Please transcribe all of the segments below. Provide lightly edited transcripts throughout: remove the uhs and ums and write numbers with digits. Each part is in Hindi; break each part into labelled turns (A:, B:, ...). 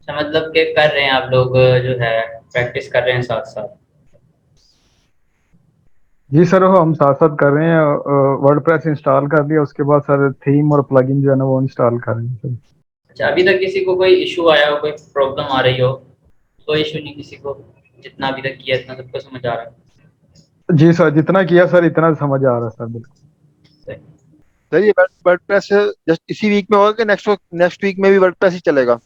A: अच्छा, मतलब कि कर रहे हैं आप लोग जो है प्रैक्टिस कर रहे हैं साथ साथ।
B: जी सर, वो हम साथ साथ कर रहे हैं। वर्डप्रेस इंस्टॉल कर लिया, उसके बाद सर थीम और प्लगइन जो है ना वो इंस्टॉल कर रहे हैं सर।
A: अच्छा, अभी तक किसी को कोई इशू आया हो, कोई प्रॉब्लम आ रही हो? कोई इशू नहीं किसी को? जितना अभी तक किया इतना सबको समझ आ रहा है?
B: जी सर, जितना किया सर इतना समझ आ रहा है सर, बिल्कुल।
A: सही।
C: सर ये वर्डप्रेस जस्ट इसी वीक में होगा कि नेक्स्ट वीक में भी वर्डप्रेस ही चलेगा?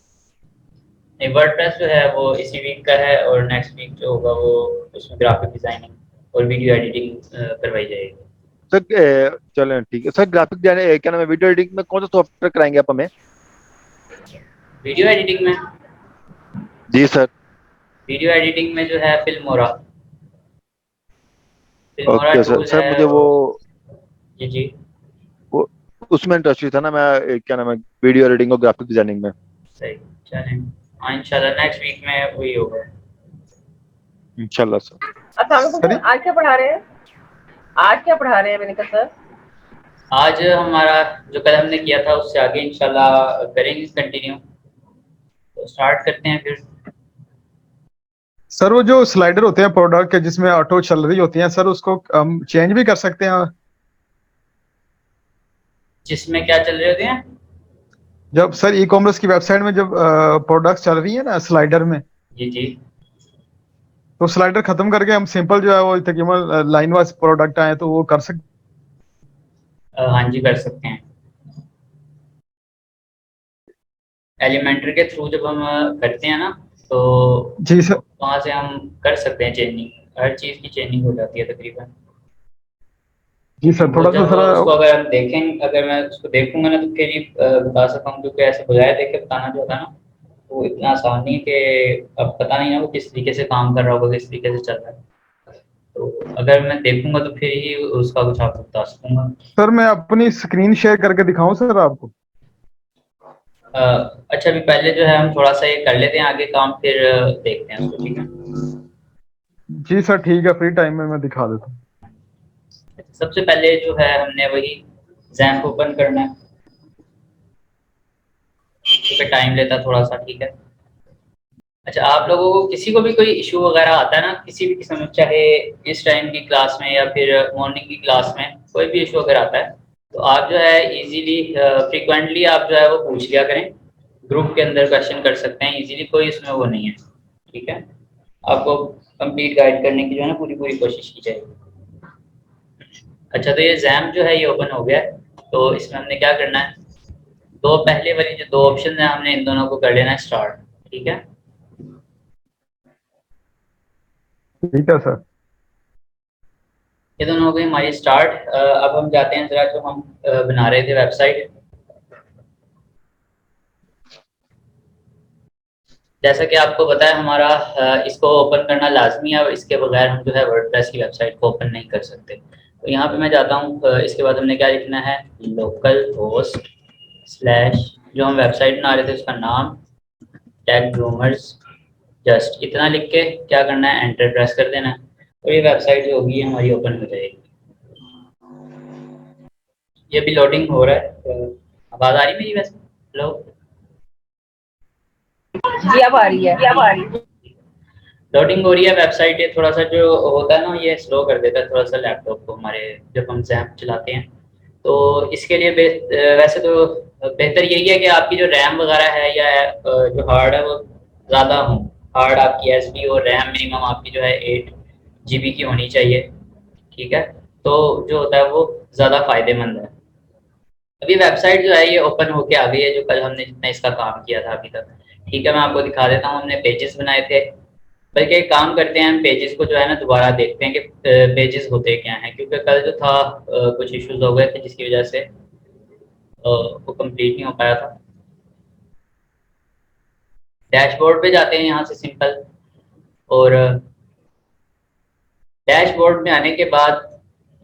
A: नहीं, वर्डप्रेस जो है वो इसी वीक का है, और नेक्स्ट वीक जो होगा वो उसमें ग्राफिक डिजाइनिंग और वीडियो एडिटिंग करवाई जाएगी।
C: सर चलें ठीक है सर। ग्राफिक क्या नाम है, वीडियो एडिटिंग में कौन सा सॉफ्टवेयर कराएंगे आप हमें?
A: वीडियो एडिटिंग में
C: जी सर।
A: वीडियो एडिटिंग में जो है Filmora
C: okay sir.
A: Tool
C: sir
A: है
C: मुझे
A: और जी जी।
C: वो उसमें इंटरेस्ट भी था ना, मैं क्या नाम है, वीडियो एडिटिंग और ग्राफिक डिजाइनिंग में।
A: सही। चलें, हाँ इंशाल्लाह नेक्स्ट वीक में वही होगा।
C: इंशाल्लाह सर।
D: अस्सलाम
B: सर
D: सर, आज क्या पढ़ा रहे हैं? आज क्या पढ़ा रहे हैं मैंने कहा सर?
A: आज हमारा जो कल हमने किया था उससे आगे इंशाल्लाह करेंगे कंटिन्यू। तो स्टार्ट करते हैं फिर।
B: सर वो जो स्लाइडर होते हैं प्रोडक्ट के जिसमें ऑटो चल रही होती हैं सर, उसको हम चेंज भी कर सकते हैं?
A: जिसमें क्या चल रहे होते हैं?
B: जब सर ई कॉमर्स की वेबसाइट में जब प्रोडक्ट्स चल रही है ना स्लाइडर में,
A: जी जी।
B: तो स्लाइडर खत्म करके हम सिंपल जो है वो तकरीबन लाइन वाइज प्रोडक्ट आए तो वो कर सकते।
A: हाँ जी, कर सकते हैं। एलिमेंटर के थ्रू जब हम करते हैं ना, तो
B: जी सर।
A: वहाँ से हम कर सकते हैं चेंजिंग। हर चीज़ की चेंजिंग हो जाती है तकरीबन।
B: जी सर,
A: वो
B: थोड़ा सा
A: जब
B: सर।
A: उसको अगर हम देखें, अगर मैं उसको देखूंगा ना तो फिर ही बता सकता हूँ, क्योंकि ऐसे बजाय देख के बताना जो होता है ना, वो इतना आसान नहीं है कि अब पता नहीं ना वो किस तरीके से काम कर रहा होगा, किस तरीके से चल रहा है। तो अगर मैं देखूंगा तो फिर ही उसका कुछ आपको बता सकूंगा।
B: सर मैं अपनी स्क्रीन शेयर करके दिखाऊं सर आपको?
A: अ, अच्छा, अभी पहले जो है हम थोड़ा सा ये कर लेते हैं आगे काम, फिर देखते हैं उसको, ठीक है?
B: जी सर ठीक है, फ्री टाइम में मैं दिखा देता हूँ।
A: सबसे पहले जो है हमने वही जैम्प ओपन करना है, क्योंकि टाइम लेता है थोड़ा सा, ठीक है? अच्छा, आप लोगों को किसी को भी कोई इशू वगैरह आता है ना किसी भी किस्म में, चाहे इस टाइम की क्लास में या फिर मॉर्निंग की क्लास में, कोई भी इशू अगर आता है तो आप जो है इजीली फ्रिक्वेंटली आप जो है वो पूछ लिया करें। ग्रुप के अंदर क्वेश्चन कर सकते हैं इजीली, कोई इसमें वो नहीं है, ठीक है? आपको कंप्लीट गाइड करने की जो है ना पूरी पूरी कोशिश की जाएगी। अच्छा, तो ये जैम जो है ये ओपन हो गया है। तो इसमें हमने क्या करना है, दो पहले वाली जो दो ऑप्शन है हमने इन दोनों को कर लेना है स्टार्ट, ठीक है?
B: ठीक है सर।
A: ये दोनों हो गई हमारी स्टार्ट। अब हम जाते हैं जरा जो हम बना रहे थे वेबसाइट। जैसा कि आपको पता है हमारा इसको ओपन करना लाजमी है, और इसके बगैर हम जो है वर्डप्रेस की वेबसाइट को ओपन नहीं कर सकते। तो यहाँ पे मैं जाता हूँ, इसके बाद हमने क्या लिखना है, लोकल होस्ट स्लैश जो हम वेबसाइट बना रहे थे उसका नाम, टैग रूमर्स, जस्ट इतना लिख के क्या करना है, एंटर प्रेस कर देना है, और ये वेबसाइट जो होगी हमारी ओपन हो जाएगी। ये भी लोडिंग हो रहा है। आवाज़ आ रही है मेरी वैसे? हेलो?
D: जी अब आ रही है।
A: लोडिंग हो रही है वेबसाइट। ये थोड़ा सा जो होता है ना ये स्लो कर देता है थोड़ा सा लैपटॉप को हमारे, जब हम जैम्प चलाते हैं। तो इसके लिए वैसे तो बेहतर यही है कि आपकी जो रैम वगैरह है या जो हार्ड है वो ज़्यादा हो। हार्ड आपकी एसडी और रैम मिनिमम आपकी जो है 8 GB की होनी चाहिए, ठीक है? तो जो होता है वो ज़्यादा फायदेमंद है। अभी वेबसाइट जो है ये ओपन होके आ गई है, जो कल हमने जितना इसका काम किया था अभी तक, ठीक है? मैं आपको दिखा देता हूँ, हमने पेजेस बनाए थे। बल्कि एक काम करते हैं, हम पेजेस को जो है ना दोबारा देखते हैं कि पेजेस होते क्या हैं, क्योंकि कल जो था कुछ इश्यूज हो गए थे जिसकी वजह से वो कंप्लीट नहीं हो पाया था। डैशबोर्ड पे जाते हैं यहाँ से सिंपल, और डैशबोर्ड में आने के बाद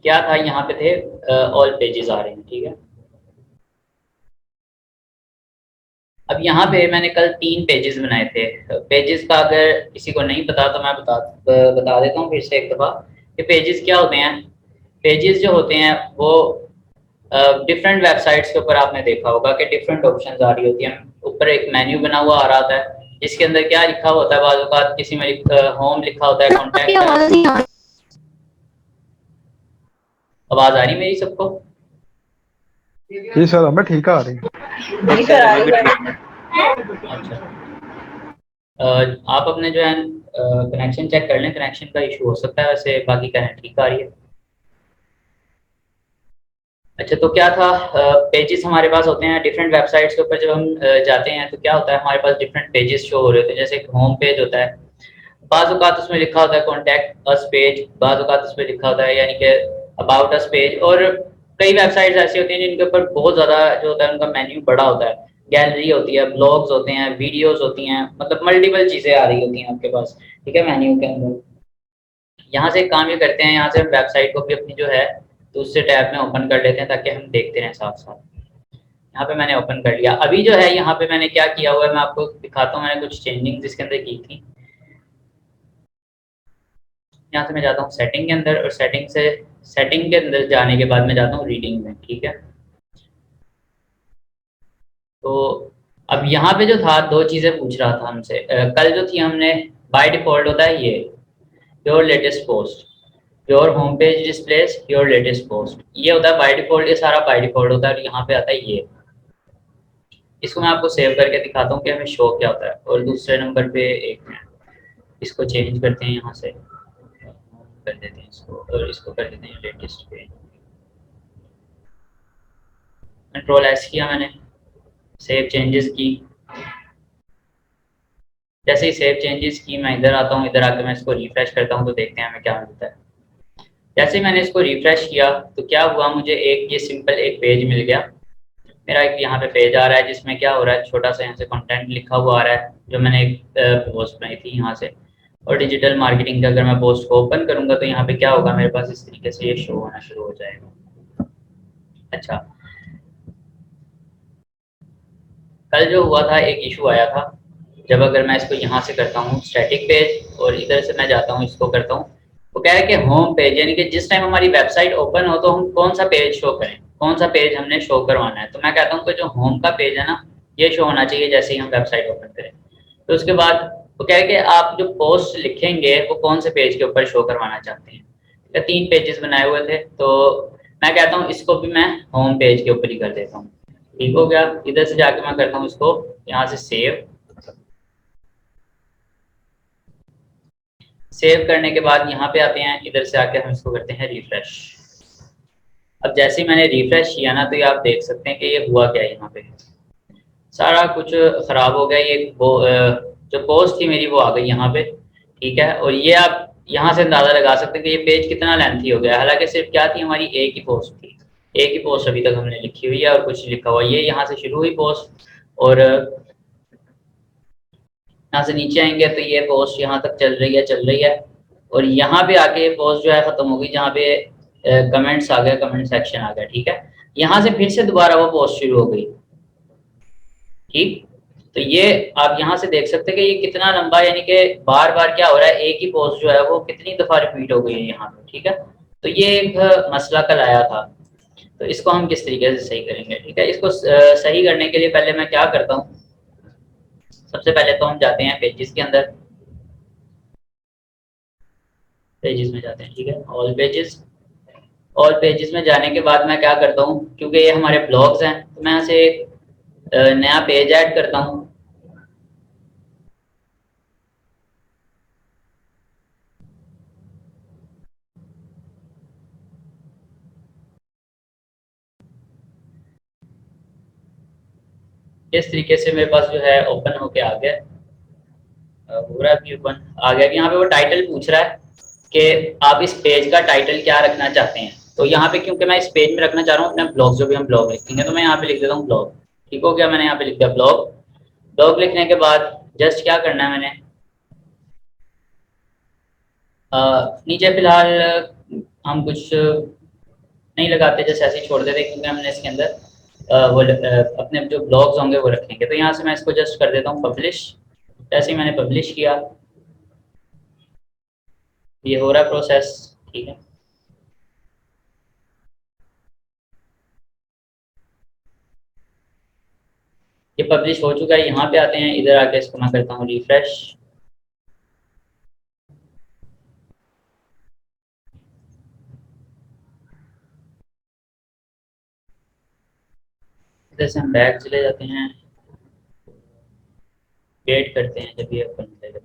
A: क्या था, यहाँ पे थे ऑल पेजेस आ रहे हैं, ठीक है? अब यहाँ पे मैंने कल 3 पेजेस बनाए थे। पेजेस का अगर किसी को नहीं पता तो मैं बता देता हूँ फिर से एक दफ़ा कि पेजेस क्या होते हैं। पेजेस जो होते हैं वो डिफरेंट वेबसाइट्स के ऊपर आपने देखा होगा कि डिफरेंट ऑप्शंस आ रही होती हैं। ऊपर एक मेन्यू बना हुआ आ रहा था, जिसके अंदर क्या लिखा होता है, बाज़ औक़ात किसी में होम लिखा होता है, कॉन्टैक्ट है। आवाज़ आ रही मेरी सबको?
B: जी सर, हमें ठीक आ रही है।
D: जी सर, आ
C: हमें भी
D: रही
C: ठीक
D: है।
C: है।
A: अच्छा। आप अपने जो है कनेक्शन चेक कर लें, कनेक्शन का इशू हो सकता है, वैसे बाकी कनेक्ट ठीक आ रही है। अच्छा, तो क्या था, पेजेस हमारे पास होते हैं डिफरेंट वेबसाइट्स के ऊपर। जब हम जाते हैं तो क्या होता है, हमारे पास डिफरेंट पेजेस शो हो रहे होते हैं। जैसे एक होम पेज होता है, बाज़ औक़ात उसमें लिखा होता है कॉन्टैक्ट अस पेज, बाज़ औक़ात उसमें लिखा होता है यानी कि अबाउट अस पेज। और कई वेबसाइट्स ऐसी होती हैं जिनके ऊपर बहुत ज़्यादा जो होता है उनका मेन्यू बड़ा होता है, गैलरी होती है, ब्लॉग्स होते हैं, वीडियोस होती हैं, मतलब मल्टीपल चीज़ें आ रही होती हैं आपके पास, ठीक है, मेन्यू के अंदर। यहाँ से एक काम ये करते हैं, यहाँ से हम वेबसाइट को भी अपनी जो है दूसरे टैब में ओपन कर लेते हैं ताकि हम देखते रहें साथ-साथ। यहाँ पे मैंने ओपन कर लिया। अभी जो है यहाँ पे मैंने क्या किया हुआ है, मैं आपको दिखाता हूँ। मैंने कुछ चेंजिंग्स इसके अंदर की थी। यहाँ से मैं जाता हूँ सेटिंग के अंदर, और सेटिंग के अंदर जाने के बाद मैं जाता हूँ रीडिंग में, ठीक है। तो अब यहाँ पे जो था, 2 चीज़ें पूछ रहा था हमसे। कल जो थी हमने, बाय डिफ़ॉल्ट होता है ये your latest post, your home page displace your latest post, ये होता है बाय डिफ़ॉल्ट, ये सारा बाय डिफ़ॉल्ट होता है। और यहाँ पे आता है ये, इसको मैं आपको सेव करके दिखाता हूँ कि हमें शो क्या होता है। और दूसरे नंबर पे एक मिनट, इसको चेंज करते हैं, यहाँ से कर देते हैं इसको, और इसको कर देते हैं लेटेस्ट पे। कंट्रोल एस किया मैंने, सेव चेंजेस की। जैसे ही सेव चेंजेस की, मैं इधर आता हूँ, इधर आकर मैं इसको रिफ्रेश करता हूँ, तो देखते हैं हमें क्या मिलता है। जैसे ही मैंने इसको रिफ्रेश किया तो क्या हुआ, मुझे एक ये सिंपल एक पेज मिल गया। मेरा एक यहाँ पे पेज आ रहा है जिसमें क्या हो रहा है, छोटा सा यहाँ से कंटेंट लिखा हुआ आ रहा है, जो मैंने एक पोस्ट बनाई थी यहाँ से। और डिजिटल मार्केटिंग का अगर मैं पोस्ट को ओपन करूँगा तो यहाँ पे क्या होगा, मेरे पास इस तरीके से ये शो होना शुरू हो जाएगा। अच्छा, कल जो हुआ था, एक इशू आया था। जब अगर मैं इसको यहाँ से करता हूँ स्टैटिक पेज, और इधर से मैं जाता हूँ इसको करता हूँ, वो कह रहा है कि होम पेज, यानी कि जिस टाइम हमारी वेबसाइट ओपन हो तो हम कौन सा पेज शो करें, कौन सा पेज हमने शो करवाना है। तो मैं कहता हूँ कि जो होम का पेज है ना, ये शो होना चाहिए जैसे ही हम वेबसाइट ओपन करें। तो उसके बाद वो कह रहे कि आप जो पोस्ट लिखेंगे वो कौन से पेज के ऊपर शो करवाना चाहते हैं। तो 3 पेजेस बनाए हुए थे, तो मैं कहता हूँ इसको भी मैं होम पेज के ऊपर ही कर देता हूँ। ठीक हो गया। इधर से जाके मैं करता हूँ इसको यहाँ से सेव करने के बाद यहाँ पे आते हैं, इधर से आके हम इसको करते हैं रिफ्रेश। अब जैसे ही मैंने रिफ्रेश किया ना, तो ये आप देख सकते हैं कि ये हुआ क्या है, यहाँ पे सारा कुछ खराब हो गया। ये वो जो पोस्ट थी मेरी वो आ गई यहाँ पे, ठीक है। और ये आप यहाँ से अंदाजा लगा सकते हैं कि ये पेज कितना लेंथी हो गया। हालांकि सिर्फ क्या थी, हमारी एक ही पोस्ट थी, एक ही पोस्ट अभी तक हमने लिखी हुई है और कुछ लिखा हुआ। ये यहाँ से शुरू हुई पोस्ट, और यहाँ से नीचे आएंगे तो ये पोस्ट यहाँ तक चल रही है। और यहाँ पे आके पोस्ट जो है खत्म हो गई, जहाँ पे कमेंट्स आ गए, कमेंट सेक्शन आ गया, ठीक है। यहाँ से फिर से दोबारा वो पोस्ट शुरू हो गई, ठीक। तो ये आप यहाँ से देख सकते हैं कि ये कितना लंबा, यानी कि बार बार क्या हो रहा है, एक ही पोस्ट जो है वो कितनी दफा रिपीट हो गई है यहाँ पे, ठीक है। तो ये एक मसला कल आया था, तो इसको हम किस तरीके से सही करेंगे, ठीक है। इसको सही करने के लिए पहले मैं क्या करता हूँ, सबसे पहले तो हम जाते हैं पेजेस के अंदर, पेजेस में जाते हैं, ठीक है, ऑल पेजेस। ऑल पेजेस में जाने के बाद मैं क्या करता हूँ, क्योंकि ये हमारे ब्लॉग्स हैं, तो मैं यहाँ से एक नया पेज ऐड करता हूँ। इस तरीके से मेरे पास जो है ओपन होके आ गया, पूरा भी ओपन आ गया। यहाँ पे वो टाइटल पूछ रहा है कि आप इस पेज का टाइटल क्या रखना चाहते हैं। तो यहाँ पे क्योंकि मैं इस पेज में रखना चाह रहा हूँ अपना ब्लॉग, जो भी हम ब्लॉग लिखेंगे, तो मैं यहाँ पे लिख देता हूँ ब्लॉग। ठीक हो गया, मैंने यहाँ पे लिख दिया ब्लॉग। ब्लॉग लिखने के बाद जस्ट क्या करना है, मैंने नीचे फिलहाल हम कुछ नहीं लगाते, जैसे ऐसे ही छोड़ देते, क्योंकि हमने इसके अंदर अपने जो ब्लॉग्स होंगे वो रखेंगे। तो यहाँ से मैं इसको जस्ट कर देता हूँ पब्लिश। जैसे ही मैंने पब्लिश किया, ये हो रहा है प्रोसेस, ठीक है। ये पब्लिश हो चुका है। यहाँ पे आते हैं, इधर आके इसको मैं करता हूँ रिफ्रेश। इधर से हम बैक चले जाते हैं, वेट करते हैं जब ये ओपन हो जाएगा।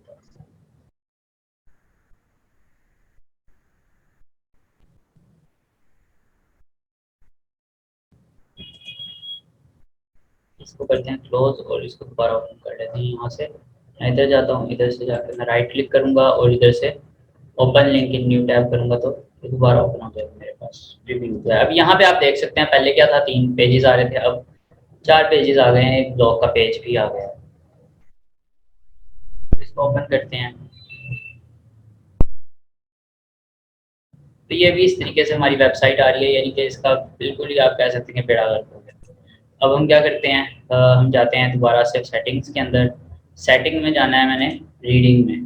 A: इसको करते हैं क्लोज और इसको दोबारा ओपन कर लेते हैं। यहाँ से मैं इधर जाता हूँ, इधर से जाकर मैं राइट क्लिक करूंगा और इधर से open link in new tab करूंगा तो ये दोबारा ओपन हो जाएगा मेरे पास रिव्यू है। अब यहाँ पे आप देख सकते हैं, पहले क्या था 3 पेजेस आ रहे थे, अब 4 पेजेस आ गए हैं, एक ब्लॉग का पेज भी आ गया है। इसको ओपन करते हैं तो ये भी इस तरीके से हमारी वेबसाइट आ रही है, यानी कि इसका बिल्कुल ही आप कह सकते हैं बेड़ा गर्क हो गया। अब हम क्या करते हैं, हम जाते हैं दोबारा से सेटिंग्स के अंदर। सेटिंग में जाना है मैंने, रीडिंग में,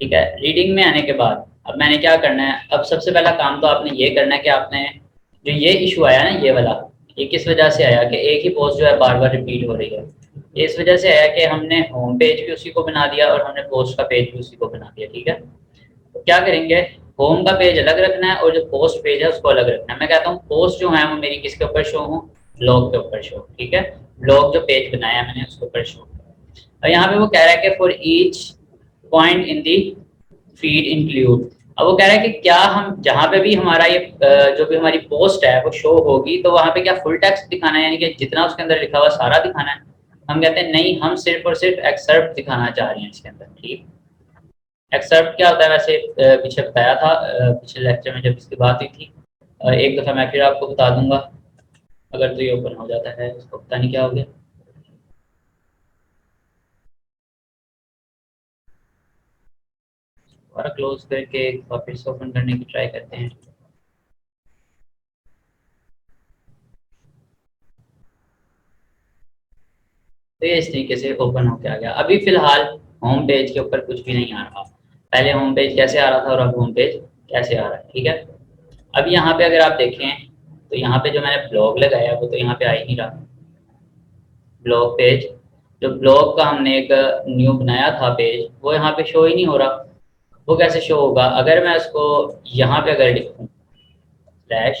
A: ठीक है। रीडिंग में आने के बाद अब मैंने क्या करना है, अब सबसे पहला काम तो आपने ये करना है कि आपने जो ये इशू आया ना, ये वाला, ये किस वजह से आया कि एक ही पोस्ट जो है बार बार रिपीट हो रही है। ये इस वजह से आया कि हमने होम पेज भी उसी को बना दिया और हमने पोस्ट का पेज भी उसी को बना दिया, ठीक है। तो क्या करेंगे, होम का पेज अलग रखना है और जो पोस्ट पेज है उसको अलग रखना है। मैं कहता हूँ पोस्ट जो है वो मेरी किसके ऊपर शो हो, ब्लॉग के ऊपर शो, ठीक है। ब्लॉग जो पेज बनाया है मैंने उसके ऊपर शो। और यहाँ पे वो कह रहा है कि for each point in the feed include. अब वो कह रहा है कि क्या हम जहाँ पे भी हमारा ये जो भी हमारी पोस्ट है वो शो होगी तो वहाँ पे क्या फुल टेक्स्ट दिखाना है, यानी कि जितना उसके अंदर लिखा हुआ सारा दिखाना है। हम कहते हैं नहीं, हम सिर्फ और सिर्फ एक्सर्प्ट दिखाना चाह रहे हैं इसके अंदर, ठीक। एक्सर्प्ट क्या होता है वैसे पीछे बताया था, पिछले लेक्चर में जब इसकी बात हुई थी। एक दफ़ा मैं फिर आपको बता दूंगा, अगर तो ये ओपन हो जाता है, इसको पता नहीं क्या हो गया। दोबारा क्लोज करके वापस ओपन करने की ट्राई करते हैं। तो ये इस तरीके से ओपन होके आ गया। अभी फिलहाल होम पेज के ऊपर कुछ भी नहीं आ रहा। पहले होम पेज कैसे आ रहा था और अब होम पेज कैसे आ रहा है, ठीक है। अब यहाँ पे अगर आप देखें तो यहाँ पे जो मैंने ब्लॉग लगाया वो तो यहाँ पे आ ही नहीं रहा। ब्लॉग पेज, जो ब्लॉग का हमने एक न्यू बनाया था पेज, वो यहाँ पे शो ही नहीं हो रहा। वो कैसे शो होगा, अगर मैं उसको यहाँ पे अगर लिखूँ स्लैश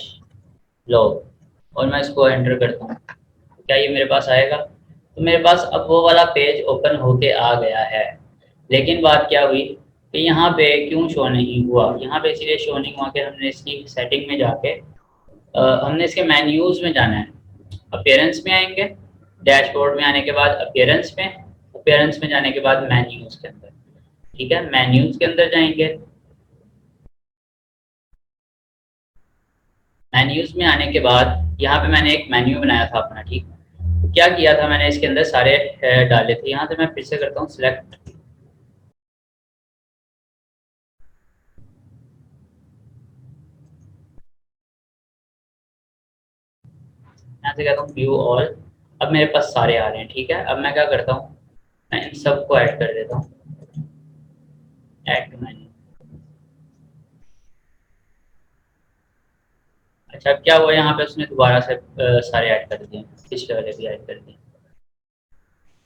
A: ब्लॉग और मैं इसको एंटर करता हूँ, क्या ये मेरे पास आएगा? तो मेरे पास अब वो वाला पेज ओपन होके आ गया है। लेकिन बात क्या हुई कि यहाँ पे क्यों शो नहीं हुआ, यहाँ पे इसीलिए शो नहीं हुआ कि हमने इसकी सेटिंग में जाके हमने इसके मेन्यूज में जाना है। अपीयरेंस में आएंगे, डैशबोर्ड में आने के बाद अपीयरेंस में, अपीयरेंस में जाने के बाद मेन्यूज के अंदर, ठीक है। मेन्यूज के अंदर जाएंगे, मेन्यूज में आने के बाद यहाँ पे मैंने एक मेन्यू बनाया था अपना, ठीक। तो क्या किया था मैंने, इसके अंदर सारे डाले थे। यहाँ से मैं फिर से करता हूँ सिलेक्ट, यहाँ से कहता हूँ व्यू ऑल। अब मेरे पास सारे आ रहे हैं, ठीक है। अब मैं क्या करता हूँ, मैं इन सबको ऐड कर देता हूँ, ऐड टू मेन्यू। अच्छा, अब क्या हुआ, यहाँ पे उसने दोबारा से सारे ऐड कर दिए, पिछले वाले भी ऐड कर दिए।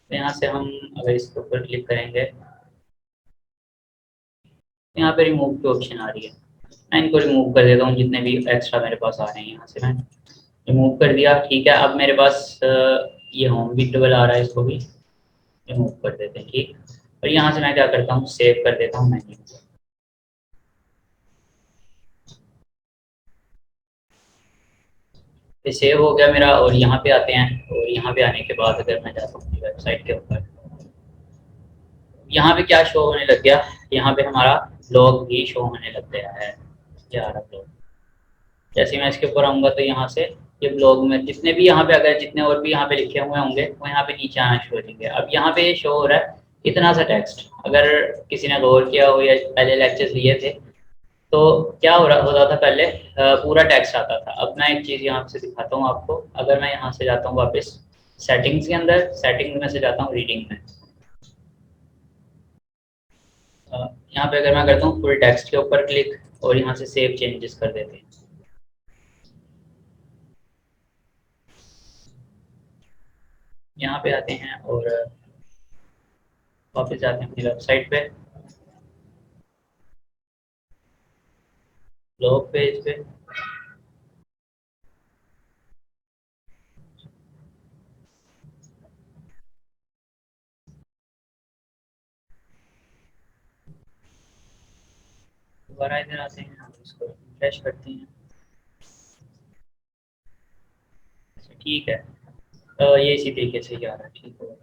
A: तो यहाँ से हम अगर इसके ऊपर क्लिक करेंगे तो यहाँ पे रिमूव की ऑप्शन आ रही है। मैं इनको रिमूव कर देता हूँ, जितने भी एक्स्ट्रा मेरे पास आ रहे हैं यहाँ से मैं रिमूव कर दिया, ठीक है। अब मेरे पास ये होम भी डबल आ रहा है, इसको भी रिमूव कर देते हैं, ठीक। और यहाँ से मैं क्या करता हूँ, सेव कर देता हूँ मेन्यू। ये सेव हो गया मेरा। और यहाँ पे आते हैं, और यहाँ पे आने के बाद अगर मैं जाता हूँ वेबसाइट के ऊपर, यहाँ पे क्या शो होने लग गया, यहाँ पे हमारा ब्लॉग भी शो होने लग गया है। क्या आ रहा ब्लॉग, जैसे मैं इसके ऊपर आऊँगा तो यहाँ से ये ब्लॉग में जितने भी यहाँ पे अगर जितने और भी यहाँ पे लिखे हुए होंगे वो यहाँ पे नीचे आना शुरू हो जाएंगे। अब यहाँ पे ये शो हो रहा है इतना सा टेक्स्ट। अगर किसी ने गौर किया हो या पहले लेक्चर्स लिए थे तो क्या हो रहा होता था पहले, पूरा टेक्स्ट आता था। अब मैं एक चीज़ यहाँ से दिखाता हूँ आपको। अगर मैं यहाँ से जाता हूँ वापस सेटिंग्स के अंदर, सेटिंग में से जाता हूँ रीडिंग में, यहाँ पे अगर मैं करता हूँ फुल टेक्स्ट के ऊपर क्लिक और यहाँ से सेव चेंजेस कर देते हैं। यहाँ पे आते हैं और वापस जाते हैं अपनी वेबसाइट पे, ब्लॉग पेज पे। दोबारा इधर आते हैं और इसको रिफ्रेश करते हैं। अच्छा, ठीक है, ये इसी तरीके से ही आ रहा है, ठीक है।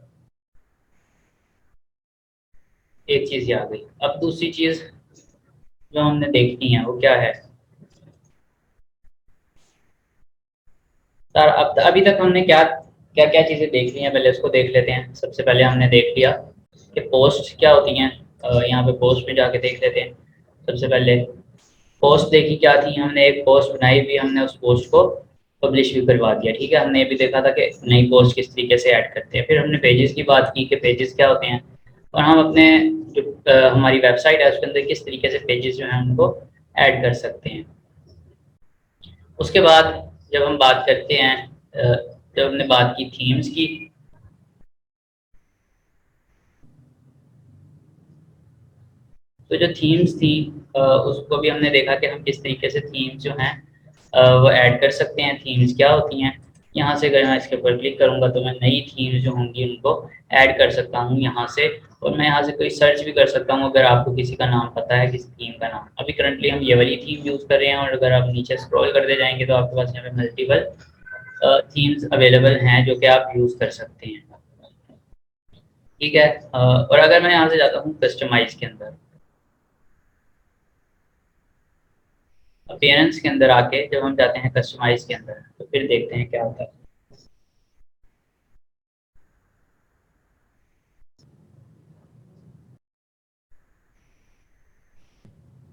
A: एक चीज़ ये आ गई। अब दूसरी चीज़ जो हमने देखनी है वो क्या है सर? अब अभी तक हमने क्या क्या क्या चीज़ें देख ली हैं, पहले उसको देख लेते हैं। सबसे पहले हमने देख लिया कि पोस्ट क्या होती हैं। यहाँ पे पोस्ट में जाके देख लेते हैं। सबसे पहले पोस्ट देखी क्या थी, हमने एक पोस्ट बनाई भी, हमने उस पोस्ट को पब्लिश भी करवा दिया, ठीक है। हमने ये भी देखा था कि नई पोस्ट किस तरीके से ऐड करते हैं। फिर हमने पेजेस की बात की कि पेजेस क्या होते हैं, और हम अपने जो हमारी वेबसाइट है उसके अंदर किस तरीके से पेजेस जो हैं उनको ऐड कर सकते हैं। उसके बाद जब हम बात करते हैं, जब हमने बात की थीम्स की, तो जो थीम्स थी उसको भी हमने देखा कि हम किस तरीके से थीम्स जो हैं वो ऐड कर सकते हैं। थीम्स क्या होती हैं, यहाँ से अगर मैं इसके ऊपर क्लिक करूँगा तो मैं नई थीम्स जो होंगी उनको ऐड कर सकता हूँ यहाँ से। और मैं यहाँ से कोई सर्च भी कर सकता हूँ अगर आपको किसी का नाम पता है, किसी थीम का नाम। अभी करंटली हम ये वाली थीम यूज़ कर रहे हैं, और अगर आप नीचे स्क्रॉल करते जाएंगे तो आपके पास यहाँ पे मल्टीपल थीम्स अवेलेबल हैं जो कि आप यूज़ कर सकते हैं, ठीक है। और अगर मैं यहाँ से जाता हूँ कस्टमाइज के अंदर, अपीयरेंस के अंदर आके जब हम जाते हैं कस्टमाइज के अंदर, तो फिर देखते हैं क्या होता है।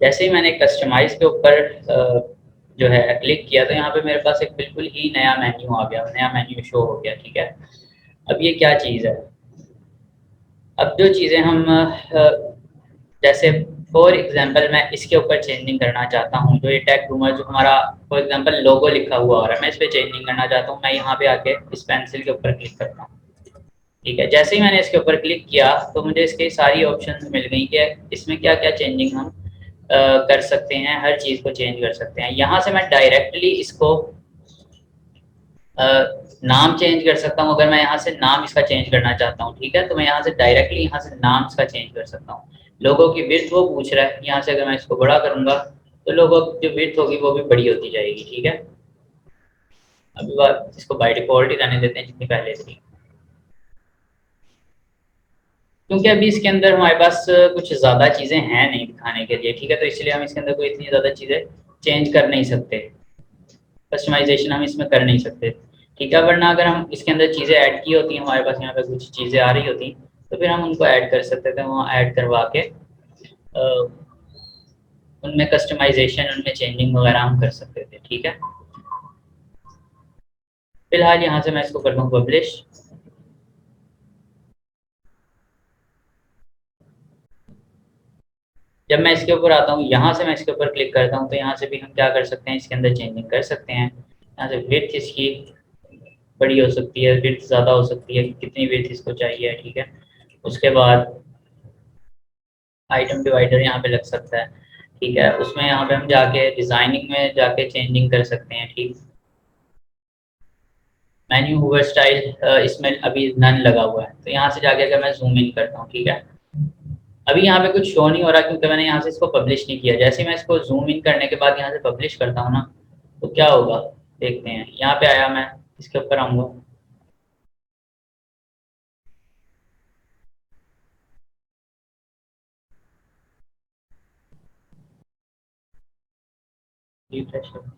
A: जैसे ही मैंने कस्टमाइज के ऊपर जो है क्लिक किया, तो यहाँ पे मेरे पास एक बिल्कुल ही नया मेन्यू आ गया, नया मेन्यू शो हो गया, ठीक है। अब ये क्या चीज़ है? अब जो चीज़ें हम जैसे फॉर एग्जांपल मैं इसके ऊपर चेंजिंग करना चाहता हूँ, जो ये टेक रूमर जो हमारा फॉर एग्जांपल लोगो लिखा हुआ आ रहा है, मैं इस पर चेंजिंग करना चाहता हूँ। मैं यहाँ पे आके इस पेंसिल के ऊपर क्लिक करता हूँ, ठीक है। जैसे ही मैंने इसके ऊपर क्लिक किया तो मुझे इसकी सारी ऑप्शंस मिल गई कि इसमें क्या क्या चेंजिंग हम कर सकते हैं, हर चीज़ को चेंज कर सकते हैं। यहाँ से मैं डायरेक्टली इसको नाम चेंज कर सकता हूँ। अगर मैं यहाँ से नाम इसका चेंज करना चाहता हूँ, ठीक है, तो मैं यहाँ से डायरेक्टली यहाँ से नाम इसका चेंज कर सकता हूँ। लोगों की विड्थ वो पूछ रहा है, यहाँ से अगर मैं इसको बड़ा करूँगा तो लोगों की जो विड्थ होगी वो भी बड़ी होती जाएगी, ठीक है। अभी बात इसको बाय डिफॉल्ट ही रहने देते हैं जितनी पहले थी, क्योंकि अभी इसके अंदर हमारे पास कुछ ज़्यादा चीज़ें हैं नहीं दिखाने के लिए, ठीक है। तो इसलिए हम इसके अंदर कोई इतनी ज़्यादा चीज़ें चेंज कर नहीं सकते, कस्टमाइजेशन हम इसमें कर नहीं सकते, ठीक है। वरना अगर हम इसके अंदर चीज़ें ऐड की होती हैं, हमारे पास यहाँ पे कुछ चीज़ें आ रही होती, तो फिर हम उनको ऐड कर सकते थे, वहाँ ऐड करवा के उनमें कस्टमाइजेशन, उनमें चेंजिंग वगैरह हम कर सकते थे, ठीक है। फिलहाल यहाँ से मैं इसको कर दूँ पब्लिश। जब मैं इसके ऊपर आता हूँ, यहाँ से मैं इसके ऊपर क्लिक करता हूँ, तो यहाँ से भी हम क्या कर सकते हैं, इसके अंदर चेंजिंग कर सकते हैं। यहाँ से विड्थ इसकी बड़ी हो सकती है, विड्थ ज़्यादा हो सकती है, कितनी विड्थ इसको चाहिए, ठीक है। उसके बाद आइटम डिवाइडर यहाँ पे लग सकता है, ठीक है। उसमें यहाँ पे हम जाके डिज़ाइनिंग में जाके चेंजिंग कर सकते हैं, ठीक। मेन्यू हूवर स्टाइल इसमें अभी नन लगा हुआ है, तो यहाँ से जाके अगर मैं जूम इन करता हूँ, ठीक है, अभी यहाँ पे कुछ शो नहीं हो रहा क्योंकि मैंने यहाँ से इसको पब्लिश नहीं किया। जैसे मैं इसको जूम इन करने के बाद यहाँ से पब्लिश करता हूँ ना, तो क्या होगा देखते हैं। यहाँ पे आया, मैं इसके ऊपर आऊँगा, रिफ्रेश कर,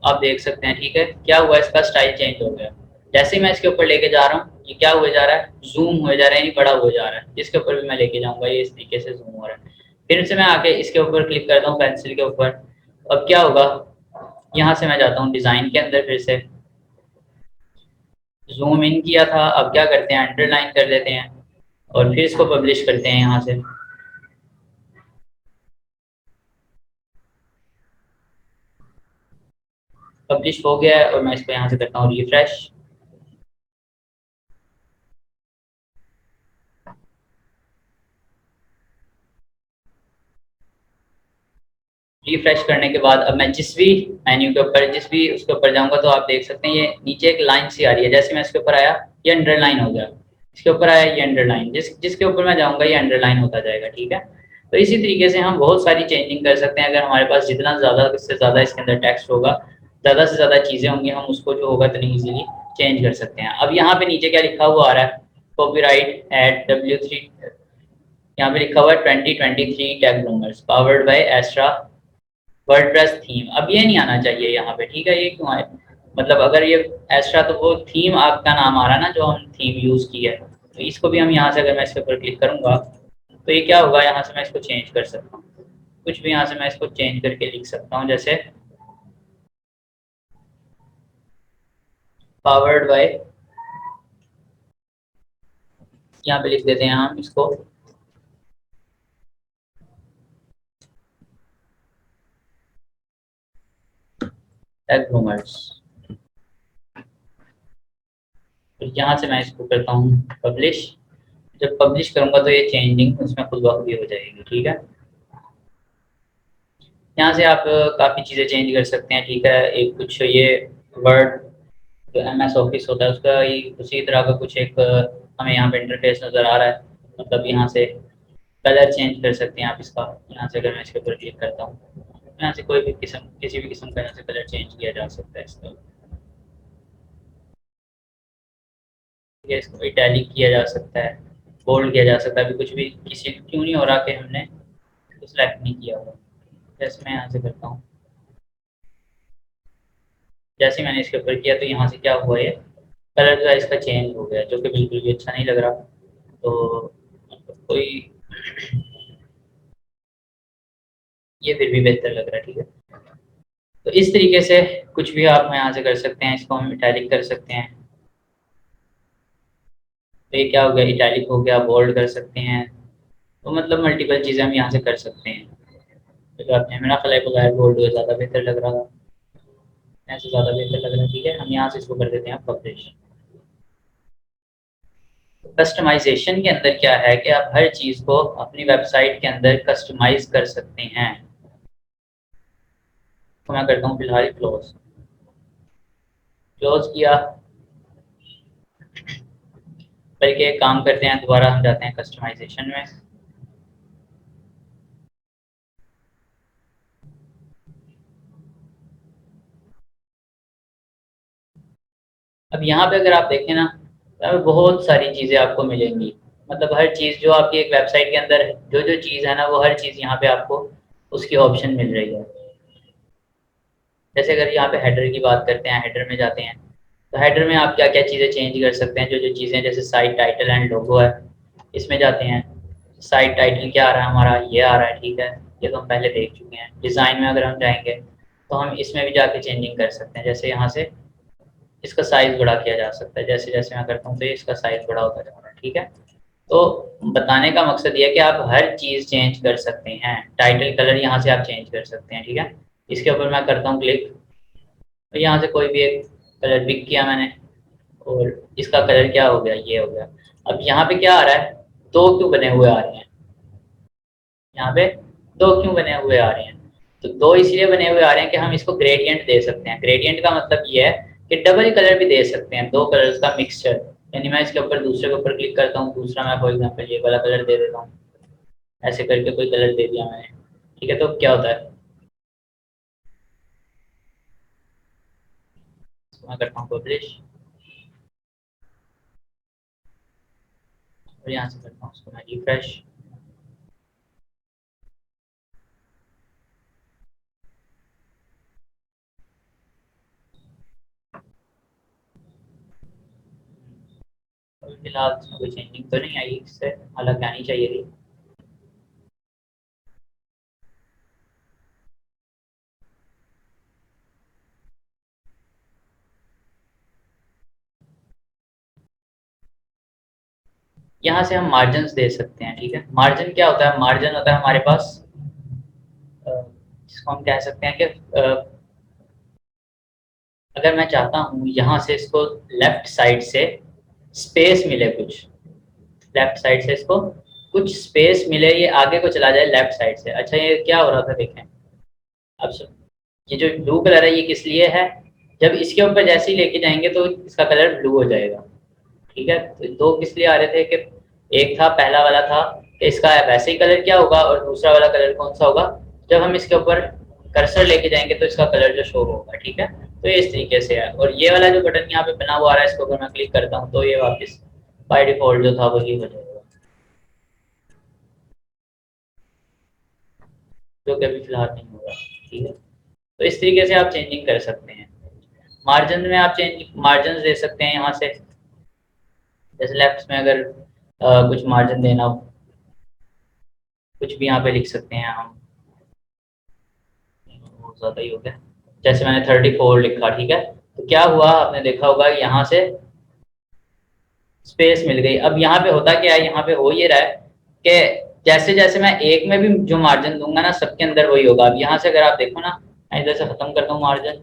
A: आप देख सकते हैं, ठीक है, क्या हुआ, इसका स्टाइल चेंज हो गया। जैसे ही मैं इसके ऊपर लेके जा रहा हूँ, ये क्या हुए जा रहा है, जूम हुए जा रहा है, यानी बड़ा हुए जा रहा है। जिसके ऊपर भी मैं लेके जाऊँगा ये इस तरीके से जूम हो रहा है। फिर से मैं आके इसके ऊपर क्लिक करता हूँ पेंसिल के ऊपर। अब क्या होगा, यहाँ से मैं जाता हूँ डिज़ाइन के अंदर, फिर से जूम इन किया था, अब क्या करते हैं, अंडरलाइन कर देते हैं और फिर इसको पब्लिश करते हैं यहाँ से। पब्लिश हो गया है और मैं इसको यहाँ से करता हूँ रिफ्रेश। रिफ्रेश करने के बाद अब मैं जिस भी मेन्यू के ऊपर जिस भी उसके ऊपर जाऊंगा तो आप देख सकते हैं ये नीचे एक लाइन सी आ रही है। जैसे मैं इसके ऊपर आया ये अंडरलाइन हो गया, इसके ऊपर आया ये अंडरलाइन, जिसके ऊपर मैं जाऊंगा ये अंडरलाइन होता जाएगा। ठीक है, तो इसी तरीके से हम बहुत सारी चेंजिंग कर सकते हैं। अगर हमारे पास जितना ज़्यादा इससे ज़्यादा इसके अंदर टेक्स्ट होगा, ज़्यादा से ज़्यादा चीज़ें होंगी, हम उसको जो होगा इतनी ईजिली चेंज कर सकते हैं। अब यहाँ पे नीचे क्या लिखा हुआ आ रहा है, कॉपीराइट एट W3, यहाँ पे लिखा हुआ है 2023 tag rumours powered by Astra WordPress theme. अब ये नहीं आना चाहिए यहाँ पे, ठीक है, ये क्यों आए, मतलब अगर ये एस्ट्रा तो वो थीम आपका नाम आ रहा है ना, जो हम थीम यूज़ की है, तो इसको भी हम यहाँ से अगर मैं इसके ऊपर क्लिक करूँगा तो ये क्या होगा, यहाँ से मैं इसको चेंज कर सकता हूँ, कुछ भी यहाँ से मैं इसको चेंज करके लिख सकता हूँ। जैसे पावर्ड बाय, यहाँ पे लिख देते हैं हम इसको टैग रूमर्स। तो यहाँ से मैं इसको करता हूँ पब्लिश। जब पब्लिश करूँगा तो ये चेंजिंग उसमें खुद ब खुद ही हो जाएगी। ठीक है, यहाँ से आप काफ़ी चीज़ें चेंज कर सकते हैं। ठीक है, एक कुछ ये वर्ड जो MS ऑफिस होता है उसका ही उसी तरह का कुछ एक हमें यहाँ पे इंटरफेस नज़र आ रहा है। मतलब यहाँ से कलर चेंज कर सकते हैं आप इसका। यहाँ से अगर मैं इसके ऊपर क्लिक करता हूँ, यहाँ से कोई भी किस्म किसी भी किस्म का यहाँ से कलर चेंज किया जा सकता है इसका। ठीक है, इसको इटैलिक किया जा सकता है, बोल्ड किया जा सकता है। अभी कुछ भी किसी क्यों नहीं हो रहा कि हमने सिलेक्ट नहीं किया हुआ। जैसे मैं यहाँ से करता हूँ, जैसे मैंने इसके ऊपर किया तो यहाँ से क्या हुआ, ये कलर जो है इसका चेंज हो गया, जो कि बिल्कुल भी अच्छा नहीं लग रहा। तो कोई ये फिर भी बेहतर लग रहा है। ठीक है, तो इस तरीके से कुछ भी आप यहाँ से कर सकते हैं। इसको हम इटैलिक कर सकते हैं, तो ये क्या हो गया, इटैलिक हो गया, बोल्ड कर सकते हैं। तो मतलब मल्टीपल चीज़ें हम यहाँ से कर सकते हैं। तो आपने मेरा ख्याल है बोल्ड ज़्यादा बेहतर लग रहा था, ऐसे ज़्यादा बेहतर लग रहा है। ठीक है, हम यहाँ से इसको कर देते हैं पब्लिश। कस्टमाइजेशन के अंदर क्या है कि आप हर चीज़ को अपनी वेबसाइट के अंदर कस्टमाइज कर सकते हैं। तो मैं करता हूँ फिलहाल क्लोज, क्लोज किया। बल्कि एक काम करते हैं, दोबारा हम जाते हैं कस्टमाइजेशन में। अब यहाँ पे अगर आप देखें ना, तो बहुत सारी चीज़ें आपको मिलेंगी। मतलब हर चीज़ जो आपकी एक वेबसाइट के अंदर जो जो चीज़ है ना, वो हर चीज़ यहाँ पे आपको उसकी ऑप्शन मिल रही है। जैसे अगर यहाँ पे हेडर की बात करते हैं, हेडर में जाते हैं, तो हेडर में आप क्या क्या चीज़ें चेंज कर सकते हैं। जो जो चीज़ें जैसे साइट टाइटल एंड लोगो है, इसमें जाते हैं। साइट टाइटल क्या आ रहा है हमारा, ये आ रहा है। ठीक है, ये तो हम पहले देख चुके हैं। डिज़ाइन में अगर हम जाएंगे तो हम इसमें भी जाके चेंजिंग कर सकते हैं। जैसे यहाँ से इसका साइज़ बड़ा किया जा सकता है। जैसे जैसे मैं करता हूँ तो इसका साइज़ बड़ा होता जा रहा है। ठीक है, तो बताने का मकसद ये है कि आप हर चीज़ चेंज कर सकते हैं। टाइटल कलर यहाँ से आप चेंज कर सकते हैं। ठीक है, इसके ऊपर मैं करता हूँ क्लिक, तो यहाँ से कोई भी एक कलर पिक किया मैंने और इसका कलर क्या हो गया, ये हो गया। अब यहाँ पे क्या आ रहा है, दो क्यों बने हुए आ रहे हैं, यहाँ पे दो क्यों बने हुए आ रहे हैं। तो दो इसलिए बने हुए आ रहे हैं कि हम इसको ग्रेडियंट दे सकते हैं। ग्रेडियंट का मतलब ये है कि डबल कलर भी दे सकते हैं, दो कलर्स का मिक्सचर। यानी मैं इसके ऊपर दूसरे के ऊपर क्लिक करता हूँ, दूसरा मैं फॉर एग्जाम्पल ये वाला कलर दे देता हूँ, ऐसे करके कोई कलर दे दिया मैंने। ठीक है, तो क्या होता है, तो मैं करता हूँ पब्लिश और यहाँ से करता हूँ उसको मैं रिफ्रेश। फिलहाल इसमें कोई चेंजिंग तो नहीं आई, इससे हालांकि आनी चाहिए थी। यहाँ से हम मार्जिन दे सकते हैं। ठीक है, मार्जिन क्या होता है, मार्जिन होता है हमारे पास जिसको हम कह सकते हैं कि अगर मैं चाहता हूँ यहाँ से इसको लेफ्ट साइड से स्पेस मिले, कुछ लेफ्ट साइड से इसको कुछ स्पेस मिले, ये आगे को चला जाए लेफ्ट साइड से। अच्छा ये क्या हो रहा था देखें अब ये जो ब्लू कलर है ये किस लिए है, जब इसके ऊपर जैसे ही लेके जाएंगे तो इसका कलर ब्लू हो जाएगा। ठीक है, तो दो किस लिए आ रहे थे कि एक था पहला वाला था कि इसका वैसे ही कलर क्या होगा, और दूसरा वाला कलर कौन सा होगा, जब हम इसके ऊपर कर्सर लेके जाएंगे तो इसका कलर जो शो होगा। ठीक है, तो ये इस तरीके से है। और ये वाला जो बटन यहाँ पे बना हुआ आ रहा है, इसको अगर मैं क्लिक करता हूँ तो ये वापस बाय डिफॉल्ट जो था वही हो जाएगा, जो कि अभी फिलहाल नहीं होगा। ठीक है, तो इस तरीके से आप चेंजिंग कर सकते हैं। मार्जिन में आप चेंज मार्जिन दे सकते हैं यहाँ से, जैसे लेफ्ट में अगर कुछ मार्जिन देना हो, कुछ भी यहाँ पे लिख सकते हैं हम, बहुत ज़्यादा ही हो गया, जैसे मैंने 34 लिखा। ठीक है, तो क्या हुआ आपने देखा होगा यहाँ से स्पेस मिल गई। अब यहाँ पे होता क्या है, यहाँ पे हो ये रहा है कि जैसे जैसे मैं एक में भी जो मार्जिन दूंगा ना सबके अंदर वही होगा। अब यहाँ से अगर आप देखो ना, मैं इधर से खत्म करता हूँ मार्जिन,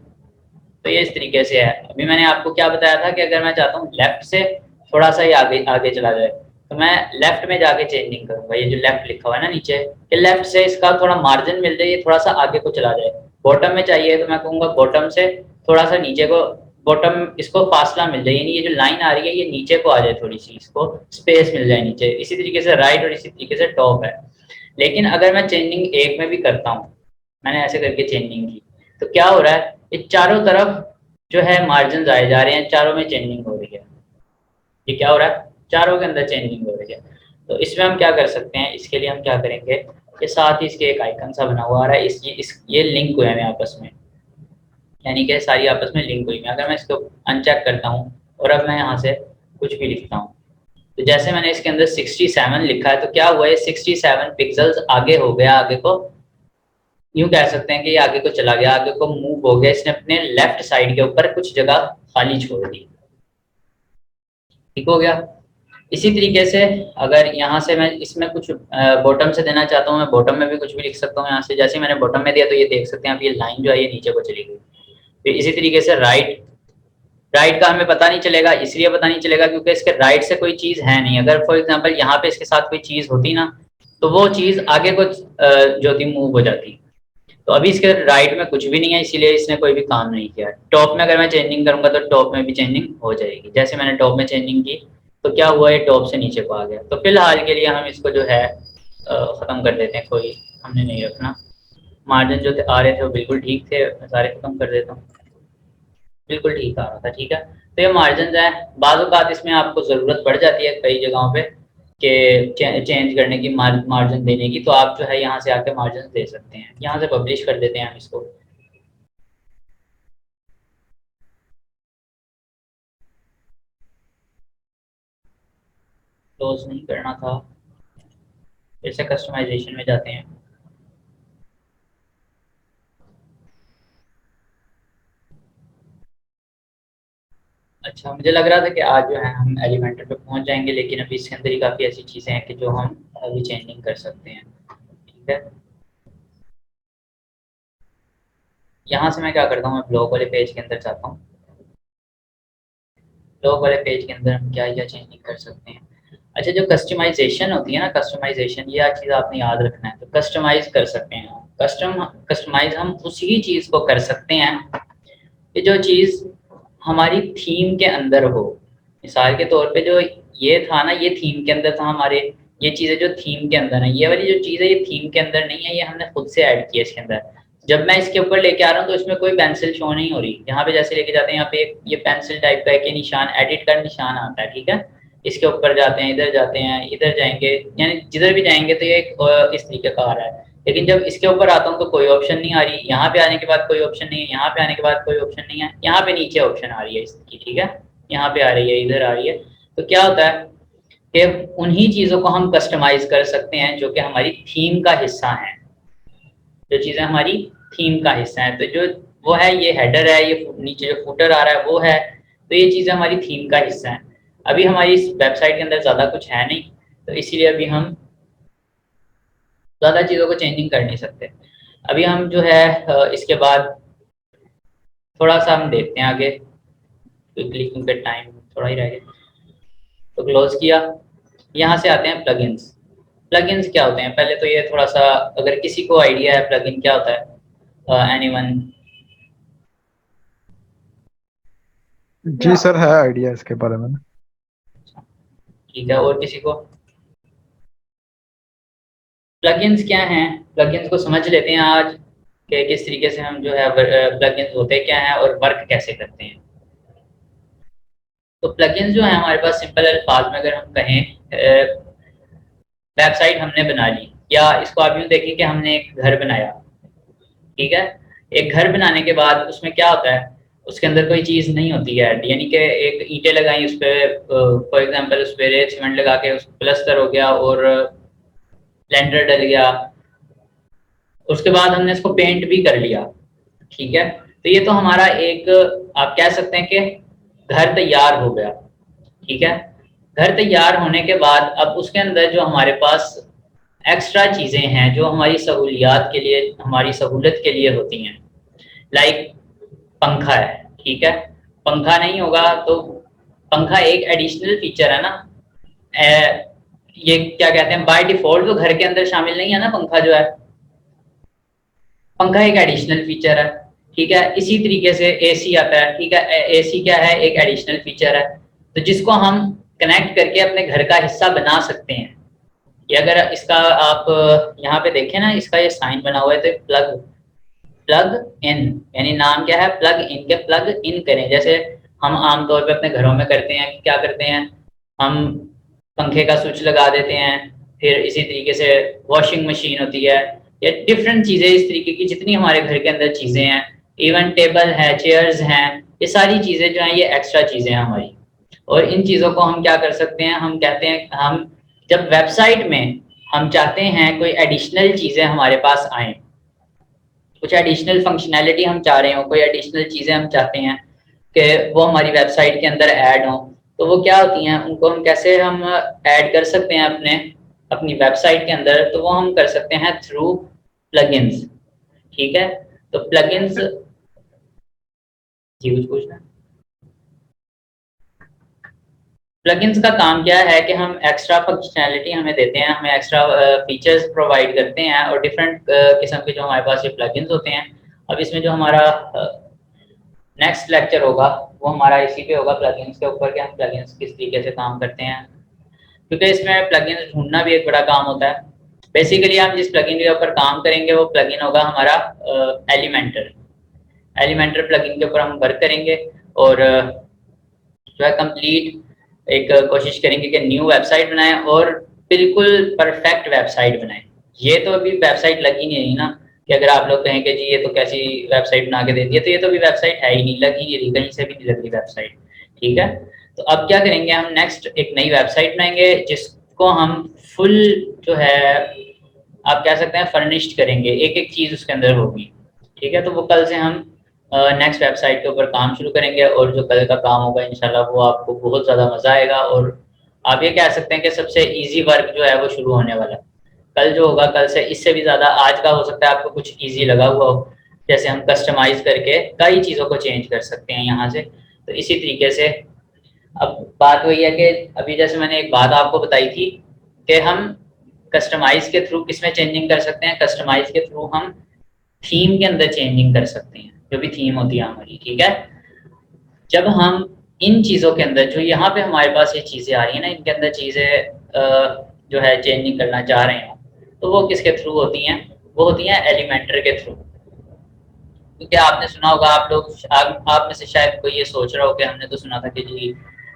A: तो ये इस तरीके से है। अभी मैंने आपको क्या बताया था कि अगर मैं चाहता हूँ लेफ्ट से थोड़ा सा ही आगे आगे चला जाए, तो मैं लेफ्ट में जाके चेंजिंग करूंगा। ये जो लेफ्ट लिखा हुआ है ना नीचे, कि लेफ्ट से इसका थोड़ा मार्जिन मिल जाए, ये थोड़ा सा आगे को चला जाए। बॉटम में चाहिए तो मैं कहूँगा बॉटम से थोड़ा सा नीचे को, बॉटम इसको फासला मिल जाए, यानी ये जो लाइन आ रही है ये नीचे को आ जाए, थोड़ी सी इसको स्पेस मिल जाए नीचे। इसी तरीके से राइट और इसी तरीके से टॉप है। लेकिन अगर मैं चेंजिंग एक में भी करता हूँ, मैंने ऐसे करके चेंजिंग की, तो क्या हो रहा है, ये चारों तरफ जो है मार्जिन आए जा रहे हैं, चारों में चेंजिंग हो रही है। ये क्या हो रहा है, चारों के अंदर चेंजिंग हो रही है। तो इसमें हम क्या कर सकते हैं, इसके लिए हम क्या करेंगे कि साथ ही इसके एक आइकन सा बना हुआ आ रहा है, ये लिंक हुए हैं आपस में, यानी कि सारी आपस में लिंक हुई है। अगर मैं इसको अनचेक करता हूँ और अब मैं यहाँ से कुछ भी लिखता हूँ, तो जैसे मैंने इसके अंदर 67 लिखा है, तो क्या हुआ है 67 पिक्सल्स आगे हो गया, आगे को यूं कह सकते हैं कि ये आगे को चला गया, आगे को मूव हो गया, इसने अपने लेफ्ट साइड के ऊपर कुछ जगह खाली छोड़ दी। ठीक हो गया। इसी तरीके से अगर यहाँ से मैं इसमें कुछ बॉटम से देना चाहता हूँ, मैं बॉटम में भी कुछ भी लिख सकता हूँ यहाँ से। जैसे मैंने बॉटम में दिया तो ये देख सकते हैं आप, ये लाइन जो है ये नीचे को चली गई। फिर इसी तरीके से राइट का हमें पता नहीं चलेगा, इसलिए पता नहीं चलेगा क्योंकि इसके राइट से कोई चीज है नहीं। अगर फॉर एग्जांपल यहाँ पे इसके साथ कोई चीज होती ना, तो वो चीज आगे को जो थी मूव हो जाती। तो अभी इसके राइट में कुछ भी नहीं है, इसीलिए इसने कोई भी काम नहीं किया। टॉप में अगर मैं चेंजिंग करूंगा तो टॉप में भी चेंजिंग हो जाएगी। जैसे मैंने टॉप में चेंजिंग की तो क्या हुआ, ये टॉप से नीचे को आ गया। तो फिलहाल के लिए हम इसको जो है खत्म कर देते हैं, कोई हमने नहीं रखना। मार्जिन जो थे आ रहे थे वो बिल्कुल ठीक थे, मैं सारे खत्म कर देता हूँ। बिल्कुल ठीक आ रहा था। ठीक है, तो ये मार्जिन है। बाद औक़ात इसमें आपको ज़रूरत पड़ जाती है कई जगहों पे कि चेंज करने की, मार्जिन देने की, तो आप जो है यहाँ से आके मार्जिन दे सकते हैं। यहाँ से पब्लिश कर देते हैं हम इसको। क्लोज नहीं करना था, फिर से कस्टमाइजेशन में जाते हैं। अच्छा, मुझे लग रहा था कि आज जो है हम एलिमेंटर पे पहुंच जाएंगे, लेकिन अभी इसके अंदर ही काफ़ी ऐसी चीज़ें हैं कि जो हम अभी चेंजिंग कर सकते हैं। ठीक है, यहाँ से मैं क्या करता हूँ, मैं ब्लॉग वाले पेज के अंदर जाता हूँ। ब्लॉग वाले पेज के अंदर हम क्या क्या चेंजिंग कर सकते हैं। अच्छा, जो कस्टमाइजेशन होती है ना, कस्टमाइजेशन ये चीज़ आपने याद रखना है। तो कस्टमाइज कर सकते हैं कस्टमाइज हम उसी चीज़ को कर सकते हैं कि जो चीज़ हमारी थीम के अंदर हो। मिसाल के तौर पे जो ये था ना, ये थीम के अंदर था हमारे, ये चीज़ें जो थीम के अंदर है, ये वाली जो चीज़ है ये थीम के अंदर नहीं है, ये हमने खुद से ऐड किया इसके अंदर। जब मैं इसके ऊपर लेके आ रहा हूँ तो इसमें कोई पेंसिल शो नहीं हो रही। यहाँ पे जैसे लेके जाते हैं, यहाँ पे ये पेंसिल टाइप का एक निशान, एडिट का निशान आता है। ठीक है, इसके ऊपर जाते हैं, इधर जाते हैं, इधर जाएंगे, यानी जिधर भी जाएंगे तो ये इस तरीके का आ रहा है। लेकिन जब इसके ऊपर आता हूँ तो कोई ऑप्शन नहीं आ रही। यहाँ पे आने के बाद कोई ऑप्शन नहीं है, यहाँ पे आने के बाद कोई ऑप्शन नहीं है, यहाँ पे नीचे ऑप्शन आ रही है इसकी। ठीक है, यहाँ पे आ रही है, इधर आ रही है। तो क्या होता है कि उन्हीं चीज़ों को हम कस्टमाइज कर सकते हैं जो कि हमारी थीम का हिस्सा है। जो चीज़ें हमारी थीम का हिस्सा है, तो जो वो है, ये हेडर है, ये नीचे जो फुटर आ रहा है वो है, तो ये चीज़ें हमारी थीम का हिस्सा है। अभी हमारी इस वेबसाइट के अंदर ज़्यादा कुछ है नहीं, तो इसीलिए अभी हम ज़्यादा चीज़ों को चेंजिंग कर नहीं सकते। अभी हम जो है इसके बाद थोड़ा सा हम देखते हैं आगे क्विकली क्योंकि टाइम थोड़ा ही रह गया। तो क्लोज किया। यहाँ से आते हैं प्लगइन्स। प्लगइन्स क्या होते हैं, पहले तो ये थोड़ा सा अगर किसी को आइडिया है प्लगइन क्या होता है, एनीवन?
B: जी सर, है आइडिया इसके बारे में।
A: ठीक है, और किसी को? प्लगइन्स क्या हैं, प्लगइन्स को समझ लेते हैं आज कि किस तरीके से हम जो है प्लगइन्स होते क्या हैं और वर्क कैसे करते हैं। तो प्लगइन्स जो है हमारे पास सिंपल अल्फाज में अगर हम कहें, वेबसाइट हमने बना ली, या इसको आप यूँ देखिए कि हमने एक घर बनाया, ठीक है। एक घर बनाने के बाद उसमें क्या होता है, उसके अंदर कोई चीज़ नहीं होती है, यानी कि एक ईंटें लगाई उस पर, फॉर एग्जांपल उस पर रेत सीमेंट लगा के उस प्लस्तर हो गया और लेंटर डल गया, उसके बाद हमने इसको पेंट भी कर लिया, ठीक है। तो ये तो हमारा एक, आप कह सकते हैं कि घर तैयार हो गया, ठीक है। घर तैयार होने के बाद अब उसके अंदर जो हमारे पास एक्स्ट्रा चीज़ें हैं जो हमारी सहूलियात के लिए, हमारी सहूलत के लिए होती हैं, लाइक पंखा है, ठीक है। पंखा नहीं होगा तो, पंखा एक एडिशनल फीचर है ना, ये क्या कहते हैं, बाय डिफॉल्ट तो घर के अंदर शामिल नहीं है ना पंखा जो है, पंखा एक एडिशनल फीचर है, ठीक है। इसी तरीके से एसी आता है, ठीक है। एसी क्या है, एक एडिशनल फीचर है, तो जिसको हम कनेक्ट करके अपने घर का हिस्सा बना सकते हैं। ये अगर इसका आप यहाँ पे देखें ना, इसका ये साइन बना हुआ है, तो प्लग, प्लग इन, यानी नाम क्या है, प्लग इन के प्लग इन करें, जैसे हम आमतौर पे अपने घरों में करते हैं, क्या करते हैं हम, पंखे का स्विच लगा देते हैं, फिर इसी तरीके से वॉशिंग मशीन होती है, या डिफरेंट चीज़ें इस तरीके की जितनी हमारे घर के अंदर चीज़ें हैं, इवन टेबल है, चेयर्स हैं, ये सारी चीज़ें जो हैं ये एक्स्ट्रा चीज़ें हैं हमारी। और इन चीज़ों को हम क्या कर सकते हैं, हम कहते हैं, हम जब वेबसाइट में हम चाहते हैं कोई एडिशनल चीज़ें हमारे पास आएँ, कुछ एडिशनल फंक्शनैलिटी हम चाह रहे हो, कोई एडिशनल चीज़ें हम चाहते हैं कि वो हमारी वेबसाइट के अंदर ऐड हो, तो वो क्या होती हैं, उनको हम कैसे हम ऐड कर सकते हैं अपने, अपनी वेबसाइट के अंदर, तो वो हम कर सकते हैं थ्रू प्लगइन्स, ठीक है। तो प्लगइन्स, जी कुछ पूछना? प्लगइन्स का काम क्या है कि हम एक्स्ट्रा फंक्शनैलिटी हमें देते हैं, हमें एक्स्ट्रा फीचर्स प्रोवाइड करते हैं, और डिफरेंट किस्म के जो हमारे पास ये प्लगइन्स होते हैं। अब इसमें जो हमारा नेक्स्ट लेक्चर होगा वो हमारा इसी पे होगा, प्लगइन्स के ऊपर, कि हम प्लगइन्स किस तरीके से काम करते हैं, क्योंकि इसमें प्लगइन्स ढूंढना भी एक बड़ा काम होता है। बेसिकली हम जिस प्लगइन के ऊपर काम करेंगे वो प्लगइन होगा हमारा एलिमेंटर। एलिमेंटर प्लगइन के ऊपर हम वर्क करेंगे, और जो है कंप्लीट एक कोशिश करेंगे कि न्यू वेबसाइट बनाएं और बिल्कुल परफेक्ट वेबसाइट बनाएं। ये तो अभी वेबसाइट लगी नहीं ना, कि अगर आप लोग कहें कि जी ये तो कैसी वेबसाइट बना के दे दी है, तो ये तो अभी वेबसाइट है ही नहीं, लग ही नहीं रही, कहीं से भी नहीं लग रही वेबसाइट, ठीक है। तो अब क्या करेंगे, हम नेक्स्ट एक नई वेबसाइट बनाएंगे जिसको हम फुल जो है, आप कह सकते हैं फर्निश्ड करेंगे, एक एक चीज़ उसके अंदर होगी, ठीक है। तो वो कल से हम नेक्स्ट वेबसाइट के ऊपर काम शुरू करेंगे, और जो कल का काम होगा इंशाल्लाह वो आपको बहुत ज़्यादा मज़ा आएगा, और आप ये कह सकते हैं कि सबसे इजी वर्क जो है वो शुरू होने वाला है। कल जो होगा, कल से इससे भी ज़्यादा आज का हो सकता है आपको कुछ इजी लगा हुआ हो, जैसे हम कस्टमाइज़ करके कई चीज़ों को चेंज कर सकते हैं यहाँ से। तो इसी तरीके से अब बात वही है कि अभी जैसे मैंने एक बात आपको बताई थी कि हम कस्टमाइज़ के थ्रू किसमें चेंजिंग कर सकते हैं, कस्टमाइज़ के थ्रू हम थीम के अंदर चेंजिंग कर सकते हैं, जो भी थीम होती है हमारी, ठीक है। जब हम इन चीज़ों के अंदर, जो यहाँ पे हमारे पास ये चीज़ें आ रही हैं ना, इनके अंदर चीज़ें जो है चेंजिंग करना चाह रहे हैं, तो वो किसके थ्रू होती हैं, वो होती हैं एलिमेंटर के थ्रू। क्योंकि आपने सुना होगा, आप लोग आप में से शायद कोई ये सोच रहा हो कि हमने तो सुना था कि जी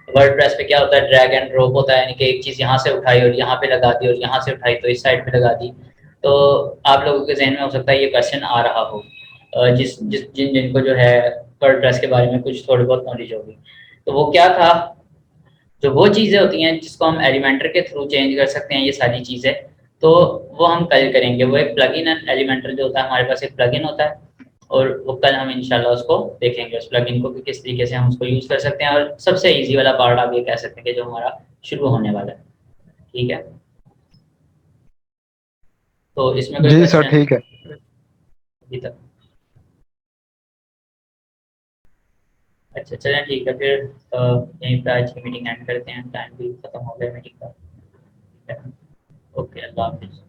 A: वर्डप्रेस पे क्या होता है, ड्रैग एंड ड्रॉप होता है, यानी कि एक चीज़ यहाँ से उठाई और यहाँ पे लगा दी, और यहाँ से उठाई तो इस साइड पे लगा दी। तो आप लोगों के जहन में हो सकता है ये क्वेश्चन आ रहा हो, जिस जिस जिन जिनको जो है वर्डप्रेस के बारे में कुछ थोड़ी बहुत नॉलेज होगी। तो वो क्या था, जो वो चीज़ें होती हैं जिसको हम एलिमेंटर के थ्रू चेंज कर सकते हैं, ये सारी चीज़ें, तो वो हम कल करेंगे। वो एक प्लगइन एंड एलिमेंटर जो होता है, हमारे पास एक प्लगइन होता है, और वो कल हम इंशाल्लाह उसको देखेंगे, उस प्लगइन को, कि किस तरीके से हम उसको यूज़ कर सकते हैं। और सबसे ईजी वाला पार्ट आप ये कह सकते हैं कि जो हमारा शुरू होने वाला है, ठीक है। तो इसमें कोई
B: जी सर,
A: क्वेश्चन
B: ठीक है।
A: अभी तक? अच्छा चलें ठीक है फिर यहीं पे आज की मीटिंग एंड करते हैं, टाइम भी खत्म हो गया मीटिंग का। ओके अल्लाह हाफिज़।